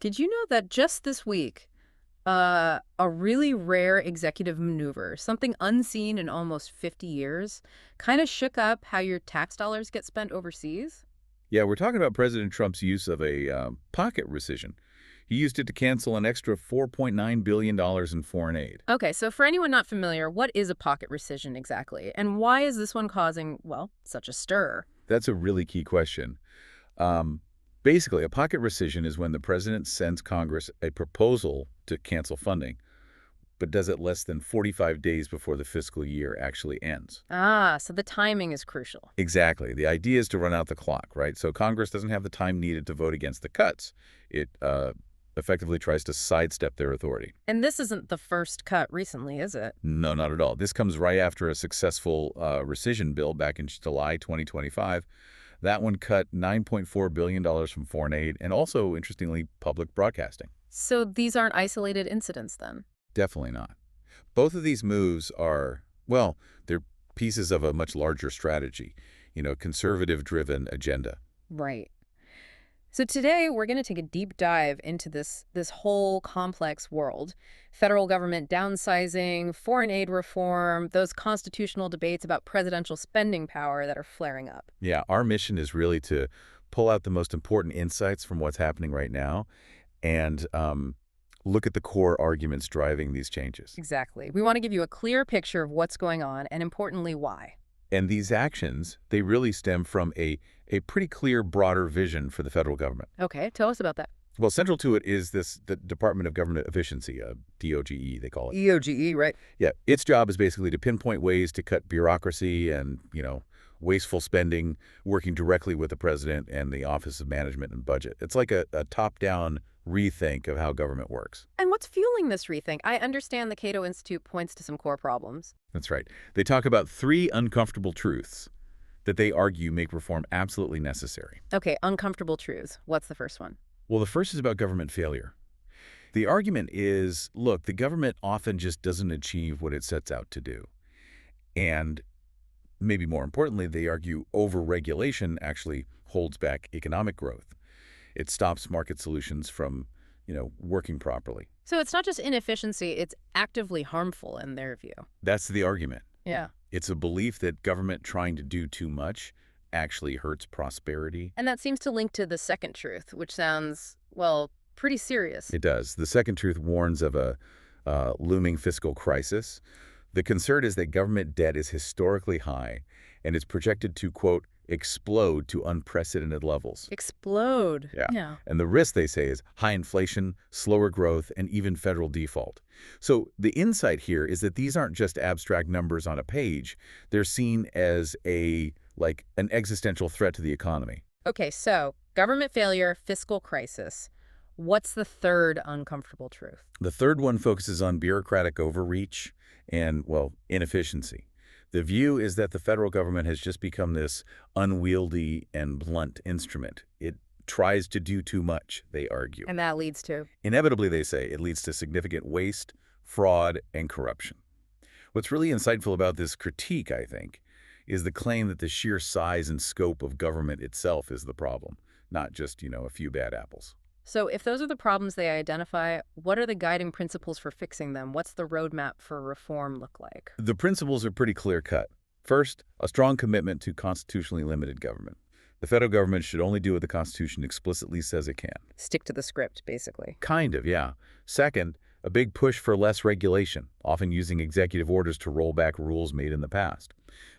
Did you know that just this week, a really rare executive maneuver, something unseen in almost 50 years, kind of shook up how your tax dollars get spent overseas? Yeah, we're talking about President Trump's use of a pocket rescission. He used it to cancel an extra $4.9 billion in foreign aid. Okay, so for anyone not familiar, what is a pocket rescission exactly? And why is this one causing, well, such a stir? That's a really key question. Um, Basically, a pocket rescission is when the president sends Congress a proposal to cancel funding, but does it less than 45 days before the fiscal year actually ends. Ah, so the timing is crucial. Exactly. The idea is to run out the clock, right? So Congress doesn't have the time needed to vote against the cuts. It effectively tries to sidestep their authority. And this isn't the first cut recently, is it? No, not at all. This comes right after a successful rescission bill back in July 2025. That one cut $9.4 billion from foreign aid and also, interestingly, public broadcasting. So these aren't isolated incidents then? Definitely not. Both of these moves are, well, they're pieces of a much larger strategy, conservative-driven agenda. Right. So today we're going to take a deep dive into this whole complex world. Federal government downsizing, foreign aid reform, those constitutional debates about presidential spending power that are flaring up. Yeah, our mission is really to pull out the most important insights from what's happening right now and look at the core arguments driving these changes. Exactly. We want to give you a clear picture of what's going on and importantly why. And these actions, they really stem from a pretty clear, broader vision for the federal government. Okay, tell us about that. Well, central to it is the Department of Government Efficiency, DOGE, they call it. EOGE, right? Yeah, its job is basically to pinpoint ways to cut bureaucracy and, wasteful spending, working directly with the president and the Office of Management and Budget. It's like a top-down rethink of how government works. And what's fueling this rethink? I understand the Cato Institute points to some core problems. That's right. They talk about three uncomfortable truths that they argue make reform absolutely necessary. Okay, uncomfortable truths. What's the first one? Well, the first is about government failure. The argument is, look, the government often just doesn't achieve what it sets out to do. And maybe more importantly, they argue overregulation actually holds back economic growth. It stops market solutions from, working properly. So it's not just inefficiency, it's actively harmful in their view. That's the argument. Yeah. It's a belief that government trying to do too much actually hurts prosperity. And that seems to link to the second truth, which sounds, well, pretty serious. It does. The second truth warns of a looming fiscal crisis. The concern is that government debt is historically high and is projected to, quote, explode to unprecedented levels. Explode. Yeah. And the risk, they say, is high inflation, slower growth, and even federal default. So the insight here is that these aren't just abstract numbers on a page. They're seen as an existential threat to the economy. Okay, so government failure, fiscal crisis. What's the third uncomfortable truth? The third one focuses on bureaucratic overreach and, well, inefficiency. The view is that the federal government has just become this unwieldy and blunt instrument. It tries to do too much, they argue. And that leads to? Inevitably, they say, it leads to significant waste, fraud, and corruption. What's really insightful about this critique, I think, is the claim that the sheer size and scope of government itself is the problem, not just, a few bad apples. So if those are the problems they identify, what are the guiding principles for fixing them? What's the roadmap for reform look like? The principles are pretty clear-cut. First, a strong commitment to constitutionally limited government. The federal government should only do what the Constitution explicitly says it can. Stick to the script, basically. Kind of, yeah. Second, a big push for less regulation, often using executive orders to roll back rules made in the past.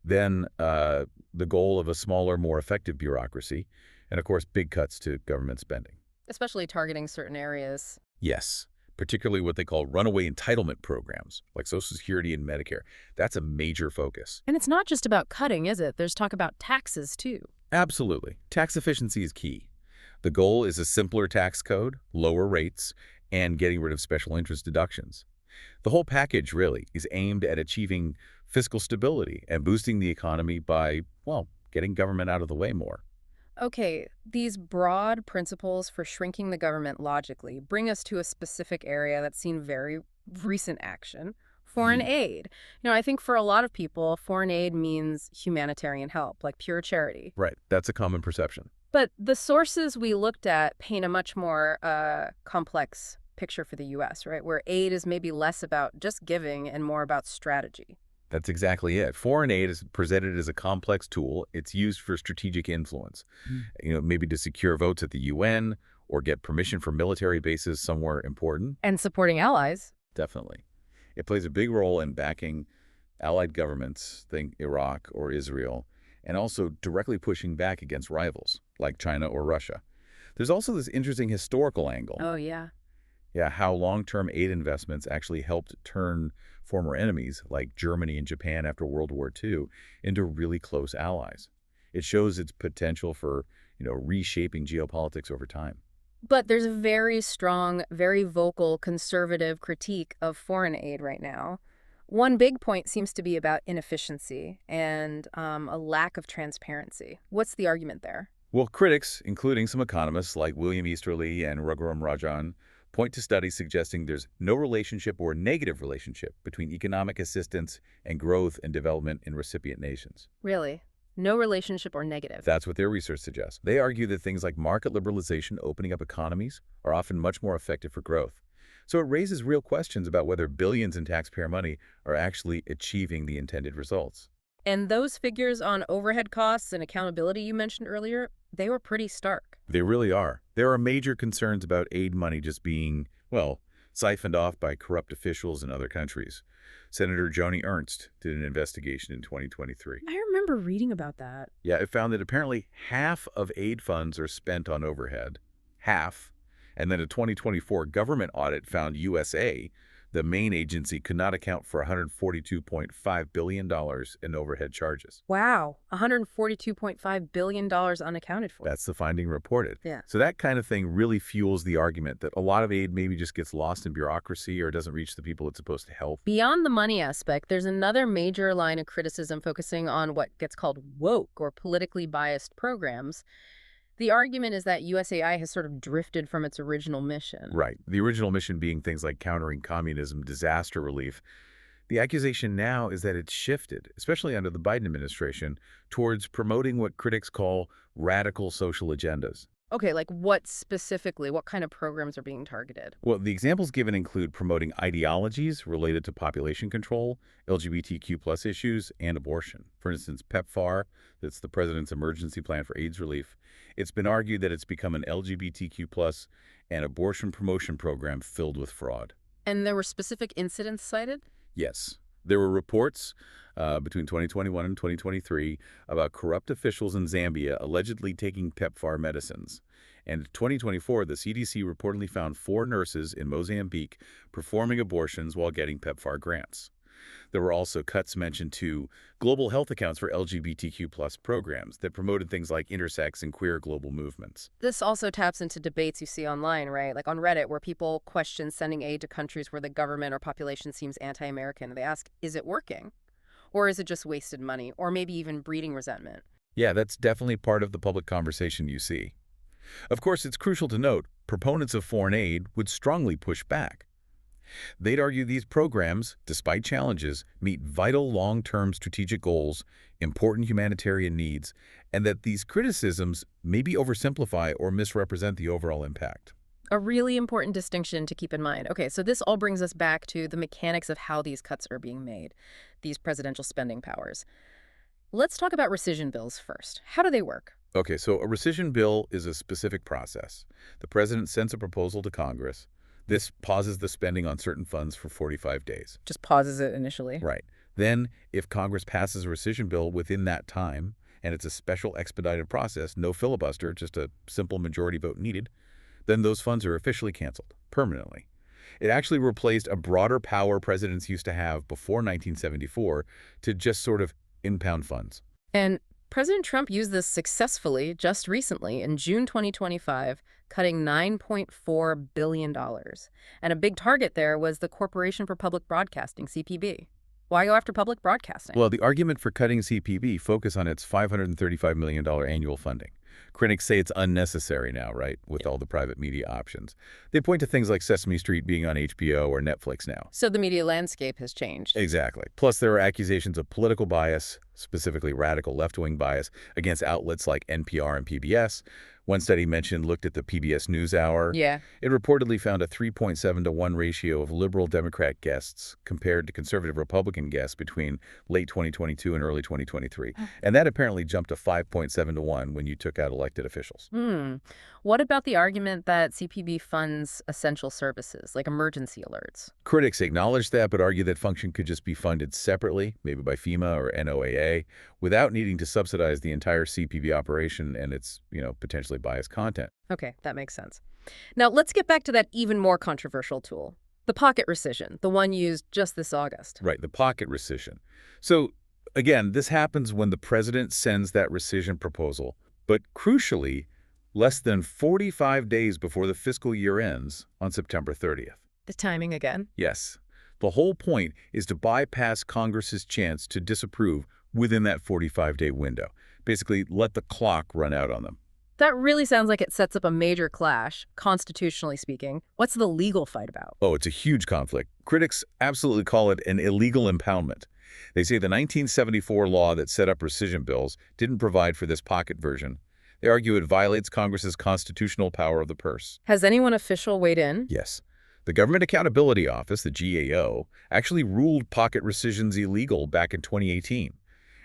Then the goal of a smaller, more effective bureaucracy, and of course, big cuts to government spending. Especially targeting certain areas. Yes, particularly what they call runaway entitlement programs, like Social Security and Medicare. That's a major focus. And it's not just about cutting, is it? There's talk about taxes, too. Absolutely. Tax efficiency is key. The goal is a simpler tax code, lower rates, and getting rid of special interest deductions. The whole package, really, is aimed at achieving fiscal stability and boosting the economy by, well, getting government out of the way more. Okay, these broad principles for shrinking the government logically bring us to a specific area that's seen very recent action, foreign aid. I think for a lot of people, foreign aid means humanitarian help, like pure charity. Right. That's a common perception. But the sources we looked at paint a much more complex picture for the U.S., right? Where aid is maybe less about just giving and more about strategy. That's exactly it. Foreign aid is presented as a complex tool. It's used for strategic influence, maybe to secure votes at the UN or get permission for military bases somewhere important. And supporting allies. Definitely. It plays a big role in backing allied governments, think Iraq or Israel, and also directly pushing back against rivals like China or Russia. There's also this interesting historical angle. Oh, yeah. Yeah, how long-term aid investments actually helped turn former enemies like Germany and Japan after World War II into really close allies. It shows its potential for, reshaping geopolitics over time. But there's a very strong, very vocal conservative critique of foreign aid right now. One big point seems to be about inefficiency and a lack of transparency. What's the argument there? Well, critics, including some economists like William Easterly and Raghuram Rajan, point to studies suggesting there's no relationship or negative relationship between economic assistance and growth and development in recipient nations. Really? No relationship or negative? That's what their research suggests. They argue that things like market liberalization opening up economies are often much more effective for growth. So it raises real questions about whether billions in taxpayer money are actually achieving the intended results. And those figures on overhead costs and accountability you mentioned earlier, they were pretty stark. They really are. There are major concerns about aid money just being, siphoned off by corrupt officials in other countries. Senator Joni Ernst did an investigation in 2023. I remember reading about that. Yeah, it found that apparently half of aid funds are spent on overhead. Half. And then a 2024 government audit found USA, the main agency, could not account for $142.5 billion in overhead charges. Wow, $142.5 billion unaccounted for. That's the finding reported. Yeah. So that kind of thing really fuels the argument that a lot of aid maybe just gets lost in bureaucracy or doesn't reach the people it's supposed to help. Beyond the money aspect, there's another major line of criticism focusing on what gets called woke or politically biased programs. The argument is that USAI has sort of drifted from its original mission. Right. The original mission being things like countering communism, disaster relief. The accusation now is that it's shifted, especially under the Biden administration, towards promoting what critics call radical social agendas. Okay, like what specifically? What kind of programs are being targeted? Well, the examples given include promoting ideologies related to population control, LGBTQ+ issues, and abortion. For instance, PEPFAR, that's the President's Emergency Plan for AIDS Relief. It's been argued that it's become an LGBTQ+ and abortion promotion program filled with fraud. And there were specific incidents cited? Yes. There were reports between 2021 and 2023 about corrupt officials in Zambia allegedly taking PEPFAR medicines. And in 2024, the CDC reportedly found 4 nurses in Mozambique performing abortions while getting PEPFAR grants. There were also cuts mentioned to global health accounts for LGBTQ+ programs that promoted things like intersex and queer global movements. This also taps into debates you see online, right? Like on Reddit, where people question sending aid to countries where the government or population seems anti-American. They ask, is it working? Or is it just wasted money? Or maybe even breeding resentment? Yeah, that's definitely part of the public conversation you see. Of course, it's crucial to note, proponents of foreign aid would strongly push back. They'd argue these programs, despite challenges, meet vital long-term strategic goals, important humanitarian needs, and that these criticisms maybe oversimplify or misrepresent the overall impact. A really important distinction to keep in mind. Okay, so this all brings us back to the mechanics of how these cuts are being made, these presidential spending powers. Let's talk about rescission bills first. How do they work? Okay, so a rescission bill is a specific process. The president sends a proposal to Congress. This pauses the spending on certain funds for 45 days. Just pauses it initially. Right. Then, if Congress passes a rescission bill within that time, and it's a special expedited process, no filibuster, just a simple majority vote needed, then those funds are officially canceled, permanently. It actually replaced a broader power presidents used to have before 1974 to just sort of impound funds. And President Trump used this successfully just recently in June 2025, cutting $9.4 billion. And a big target there was the Corporation for Public Broadcasting, CPB. Why go after public broadcasting? Well, the argument for cutting CPB focus on its $535 million annual funding. Critics say it's unnecessary now, right, with all the private media options. They point to things like Sesame Street being on HBO or Netflix now. So the media landscape has changed. Exactly. Plus, there are accusations of political bias, specifically radical left-wing bias, against outlets like NPR and PBS. One study mentioned looked at the PBS NewsHour. Yeah. It reportedly found a 3.7 to 1 ratio of liberal Democrat guests compared to conservative Republican guests between late 2022 and early 2023. And that apparently jumped to 5.7 to 1 when you took out elected officials. What about the argument that CPB funds essential services, like emergency alerts? Critics acknowledge that, but argue that function could just be funded separately, maybe by FEMA or NOAA, without needing to subsidize the entire CPB operation and its, potentially biased content. Okay, that makes sense. Now, let's get back to that even more controversial tool, the pocket rescission, the one used just this August. Right, the pocket rescission. So, again, this happens when the president sends that rescission proposal, but crucially, less than 45 days before the fiscal year ends on September 30th. The timing again. Yes. The whole point is to bypass Congress's chance to disapprove within that 45-day window. Basically, let the clock run out on them. That really sounds like it sets up a major clash, constitutionally speaking. What's the legal fight about? Oh, it's a huge conflict. Critics absolutely call it an illegal impoundment. They say the 1974 law that set up rescission bills didn't provide for this pocket version. They argue it violates Congress's constitutional power of the purse. Has anyone official weighed in? Yes. The Government Accountability Office, the GAO, actually ruled pocket rescissions illegal back in 2018.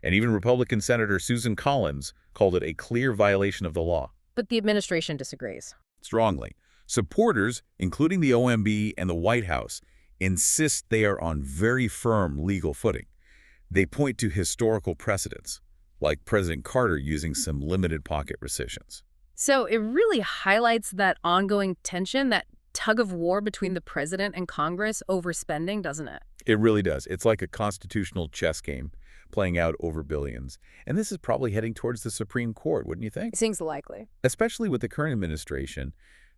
And even Republican Senator Susan Collins called it a clear violation of the law. But the administration disagrees. Strongly. Supporters, including the OMB and the White House, insist they are on very firm legal footing. They point to historical precedents, like President Carter using some limited pocket rescissions. So it really highlights that ongoing tension, that tug of war between the president and Congress over spending, doesn't it? It really does. It's like a constitutional chess game playing out over billions. And this is probably heading towards the Supreme Court, wouldn't you think? Seems likely. Especially with the current administration,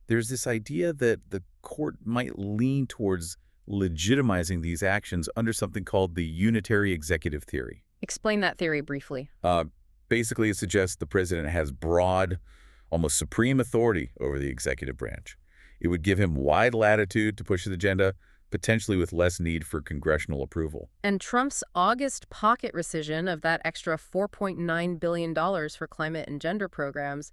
there's this idea that the court might lean towards legitimizing these actions under something called the unitary executive theory. Explain that theory briefly. Basically, it suggests the president has broad, almost supreme authority over the executive branch. It would give him wide latitude to push his agenda, potentially with less need for congressional approval. And Trump's August pocket rescission of that extra $4.9 billion for climate and gender programs,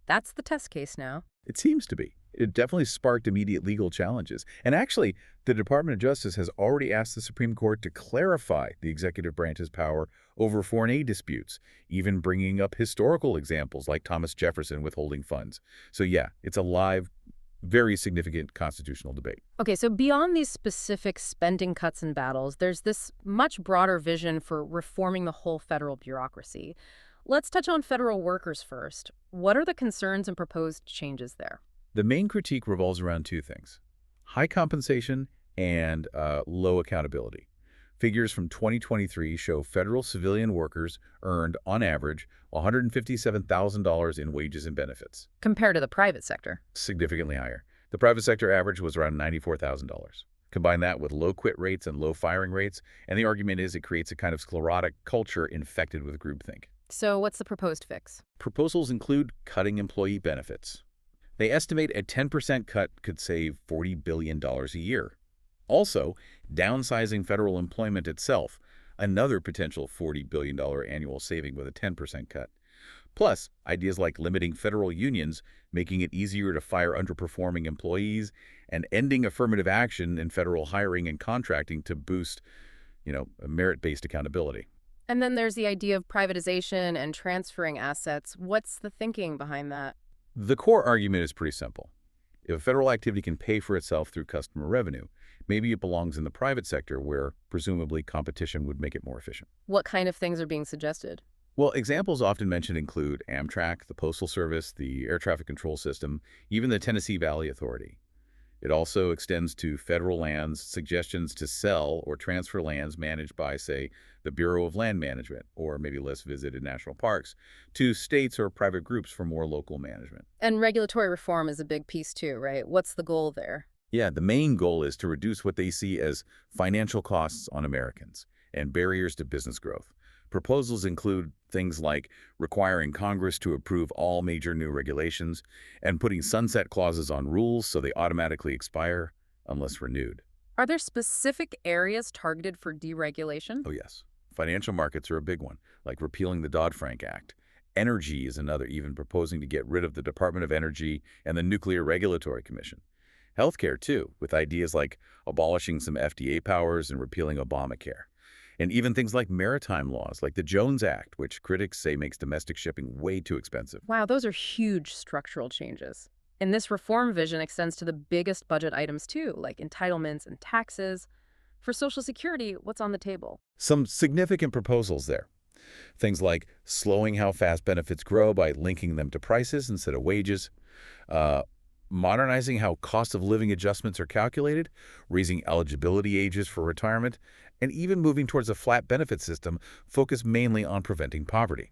that's the test case now. It seems to be. It definitely sparked immediate legal challenges. And actually, the Department of Justice has already asked the Supreme Court to clarify the executive branch's power over foreign aid disputes, even bringing up historical examples like Thomas Jefferson withholding funds. So yeah, it's a live, very significant constitutional debate. Okay, so beyond these specific spending cuts and battles, there's this much broader vision for reforming the whole federal bureaucracy. Let's touch on federal workers first. What are the concerns and proposed changes there? The main critique revolves around two things: high compensation and low accountability. Figures from 2023 show federal civilian workers earned, on average, $157,000 in wages and benefits. Compared to the private sector. Significantly higher. The private sector average was around $94,000. Combine that with low quit rates and low firing rates, and the argument is it creates a kind of sclerotic culture infected with groupthink. So what's the proposed fix? Proposals include cutting employee benefits. They estimate a 10% cut could save $40 billion a year. Also, downsizing federal employment itself, another potential $40 billion annual saving with a 10% cut. Plus, ideas like limiting federal unions, making it easier to fire underperforming employees, and ending affirmative action in federal hiring and contracting to boost, merit-based accountability. And then there's the idea of privatization and transferring assets. What's the thinking behind that? The core argument is pretty simple. If a federal activity can pay for itself through customer revenue, maybe it belongs in the private sector where, presumably, competition would make it more efficient. What kind of things are being suggested? Well, examples often mentioned include Amtrak, the Postal Service, the Air Traffic Control System, even the Tennessee Valley Authority. It also extends to federal lands, suggestions to sell or transfer lands managed by, say, the Bureau of Land Management, or maybe less visited national parks, to states or private groups for more local management. And regulatory reform is a big piece too, right? What's the goal there? Yeah, the main goal is to reduce what they see as financial costs on Americans and barriers to business growth. Proposals include things like requiring Congress to approve all major new regulations and putting sunset clauses on rules so they automatically expire unless renewed. Are there specific areas targeted for deregulation? Oh, yes. Financial markets are a big one, like repealing the Dodd-Frank Act. Energy is another, even proposing to get rid of the Department of Energy and the Nuclear Regulatory Commission. Healthcare, too, with ideas like abolishing some FDA powers and repealing Obamacare. And even things like maritime laws, like the Jones Act, which critics say makes domestic shipping way too expensive. Wow, those are huge structural changes. And this reform vision extends to the biggest budget items too, like entitlements and taxes. For Social Security, what's on the table? Some significant proposals there. Things like slowing how fast benefits grow by linking them to prices instead of wages, uh, modernizing how cost of living adjustments are calculated, raising eligibility ages for retirement, and even moving towards a flat benefit system focused mainly on preventing poverty.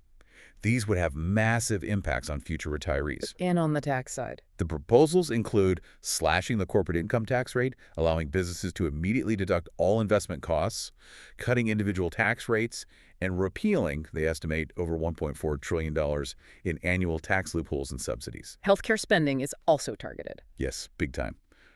These would have massive impacts on future retirees. And on the tax side. The proposals include slashing the corporate income tax rate, allowing businesses to immediately deduct all investment costs, cutting individual tax rates, and repealing, they estimate, over $1.4 trillion in annual tax loopholes and subsidies. Healthcare spending is also targeted. Yes, big time.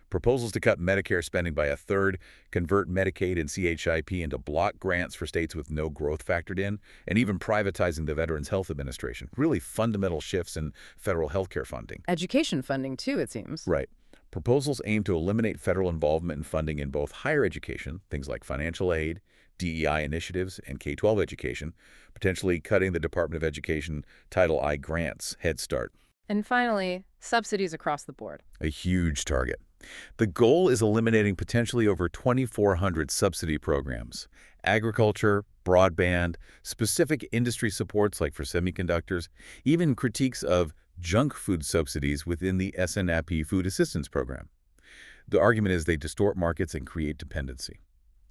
Proposals to cut Medicare spending by a third, convert Medicaid and CHIP into block grants for states with no growth factored in, and even privatizing the Veterans Health Administration. Really fundamental shifts in federal healthcare funding. Education funding too, it seems. Right. Proposals aim to eliminate federal involvement in funding in both higher education, things like financial aid, DEI initiatives, and K-12 education, potentially cutting the Department of Education Title I grants, Head Start. And finally, subsidies across the board. A huge target. The goal is eliminating potentially over 2,400 subsidy programs. Agriculture, broadband, specific industry supports like for semiconductors, even critiques of junk food subsidies within the SNAP Food Assistance Program. The argument is they distort markets and create dependency.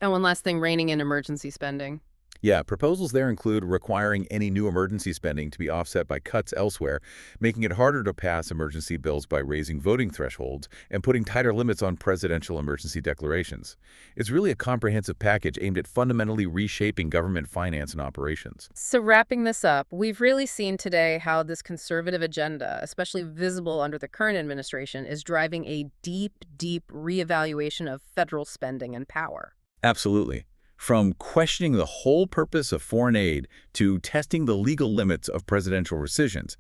And one last thing, reining in emergency spending. Yeah, proposals there include requiring any new emergency spending to be offset by cuts elsewhere, making it harder to pass emergency bills by raising voting thresholds and putting tighter limits on presidential emergency declarations. It's really a comprehensive package aimed at fundamentally reshaping government finance and operations. So wrapping this up, we've really seen today how this conservative agenda, especially visible under the current administration, is driving a deep, deep reevaluation of federal spending and power. Absolutely. From questioning the whole purpose of foreign aid to testing the legal limits of presidential rescissions,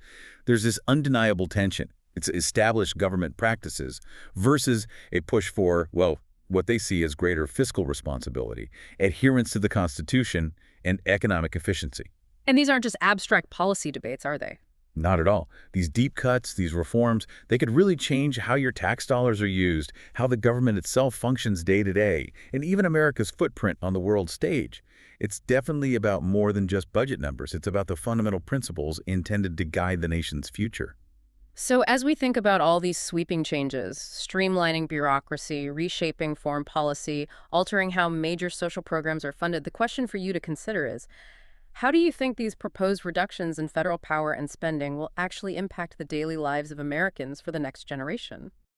there's this undeniable tension. It's established government practices versus a push for, well, what they see as greater fiscal responsibility, adherence to the Constitution, and economic efficiency. And these aren't just abstract policy debates, are they? Not at all. These deep cuts, these reforms, they could really change how your tax dollars are used, how the government itself functions day to day, and even America's footprint on the world stage. It's definitely about more than just budget numbers. It's about the fundamental principles intended to guide the nation's future. So as we think about all these sweeping changes, streamlining bureaucracy, reshaping foreign policy, altering how major social programs are funded, the question for you to consider is, how do you think these proposed reductions in federal power and spending will actually impact the daily lives of Americans for the next generation?